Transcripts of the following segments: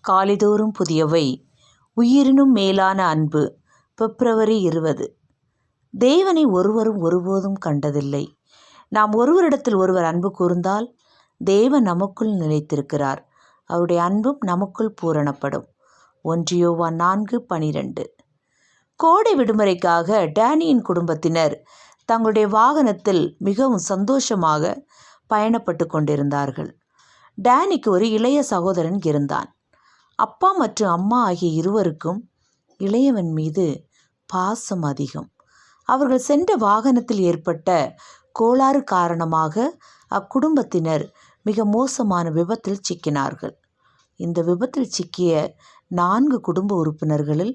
காலைதோறும் புதியவை உயிரினும் மேலான அன்பு. பிப்ரவரி 20. தேவனை ஒருவரும் ஒருபோதும் கண்டதில்லை. நாம் ஒருவரிடத்தில் ஒருவர் அன்பு கூர்ந்தால் தேவன் நமக்குள் நிலைத்திருக்கிறார், அவருடைய அன்பும் நமக்குள் பூரணப்படும். 1 யோவான் 4:12. கோடை விடுமுறைக்காக டேனியின் குடும்பத்தினர் தங்களுடைய வாகனத்தில் மிகவும் சந்தோஷமாக பயணப்பட்டு கொண்டிருந்தார்கள். டேனிக்கு ஒரு இளைய சகோதரன் இருந்தான். அப்பா மற்றும் அம்மா ஆகிய இருவருக்கும் இளையவன் மீது பாசம் அதிகம். அவர்கள் சென்ற வாகனத்தில் ஏற்பட்ட கோளாறு காரணமாக அக்குடும்பத்தினர் மிக மோசமான விபத்தில் சிக்கினார்கள். இந்த விபத்தில் சிக்கிய 4 குடும்ப உறுப்பினர்களில்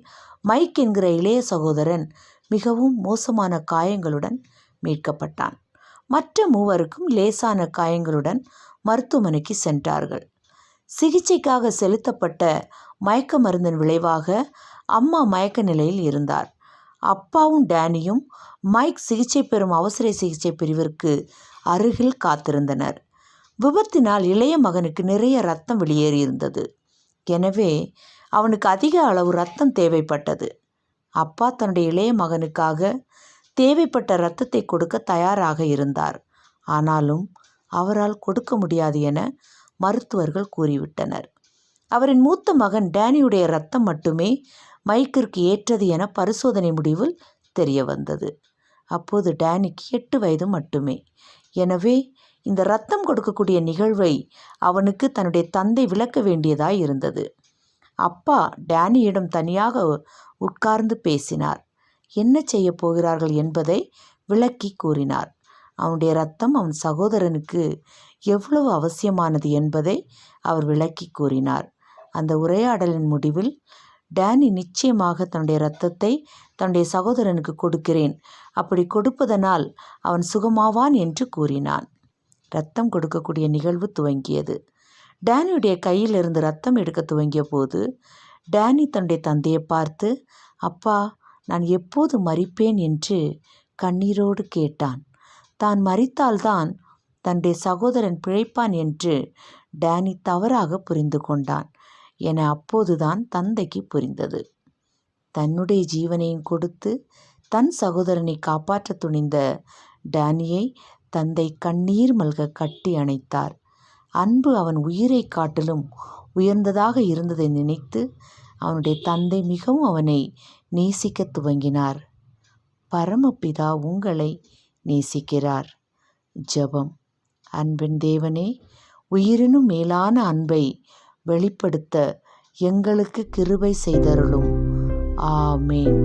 மைக் என்கிற இளைய சகோதரன் மிகவும் மோசமான காயங்களுடன் மீட்கப்பட்டான். மற்ற 3 லேசான காயங்களுடன் மருத்துவமனைக்கு சென்றார்கள். சிகிச்சைக்காக செலுத்தப்பட்ட மயக்க மருந்தின் விளைவாக அம்மா மயக்க நிலையில் இருந்தார். அப்பாவும் டேனியும் மைக் சிகிச்சை பெறும் அவசர சிகிச்சை பிரிவிற்கு அருகில் காத்திருந்தனர். விபத்தினால் இளைய மகனுக்கு நிறைய இரத்தம் வெளியேறியிருந்தது. எனவே அவனுக்கு அதிக அளவு இரத்தம் தேவைப்பட்டது. அப்பா தன்னுடைய இளைய மகனுக்காக தேவைப்பட்ட இரத்தத்தை கொடுக்க தயாராக இருந்தார். ஆனாலும் அவரால் கொடுக்க முடியாது என மருத்துவர்கள் கூறிவிட்டனர். அவரின் மூத்த மகன் டேனியுடைய இரத்தம் மட்டுமே மைக்கிற்கு ஏற்றது என பரிசோதனை முடிவில் தெரிய வந்தது. அப்போது டேனிக்கு 8 வயது மட்டுமே. எனவே இந்த இரத்தம் கொடுக்கக்கூடிய நிகழ்வை அவனுக்கு தன்னுடைய தந்தை விளக்க வேண்டியதாய் இருந்தது. அப்பா டேனியிடம் தனியாக உட்கார்ந்து பேசினார். என்ன செய்ய போகிறார்கள் என்பதை விளக்கி கூறினார். அவனுடைய இரத்தம் அவன் சகோதரனுக்கு எவ்வளவு அவசியமானது என்பதை அவர் விளக்கி கூறினார். அந்த உரையாடலின் முடிவில் டேனி நிச்சயமாக தன்னுடைய இரத்தத்தை தன்னுடைய சகோதரனுக்கு கொடுக்கிறேன், அப்படி கொடுப்பதனால் அவன் சுகமாவான் என்று கூறினான். இரத்தம் கொடுக்கக்கூடிய நிகழ்வு துவங்கியது. டேனியுடைய கையில் இருந்து இரத்தம் எடுக்க துவங்கிய போது டேனி தன்னுடைய தந்தையை பார்த்து, அப்பா, நான் எப்போது மரிப்பேன் என்று கண்ணீரோடு கேட்டான். தான் மரித்தால்தான் தன்னுடைய சகோதரன் பிழைப்பான் என்று டேனி தவறாக புரிந்து கொண்டான் என அப்போதுதான் தந்தைக்கு புரிந்தது. தன்னுடைய ஜீவனையும் கொடுத்து தன் சகோதரனை காப்பாற்ற துணிந்த டேனியை தந்தை கண்ணீர் மல்க கட்டி அணைத்தார். அன்பு அவன் உயிரை காட்டிலும் உயர்ந்ததாக இருந்ததை நினைத்து அவனுடைய தந்தை மிகவும் அவனை நேசிக்க துவங்கினார். பரமபிதா உங்களை நேசிக்கிறார். ஜெபம். அன்பின் தேவனே, உயிரினும் மேலான அன்பை வெளிப்படுத்த எங்களுக்கு கிருபை செய்தருளும். ஆமென்.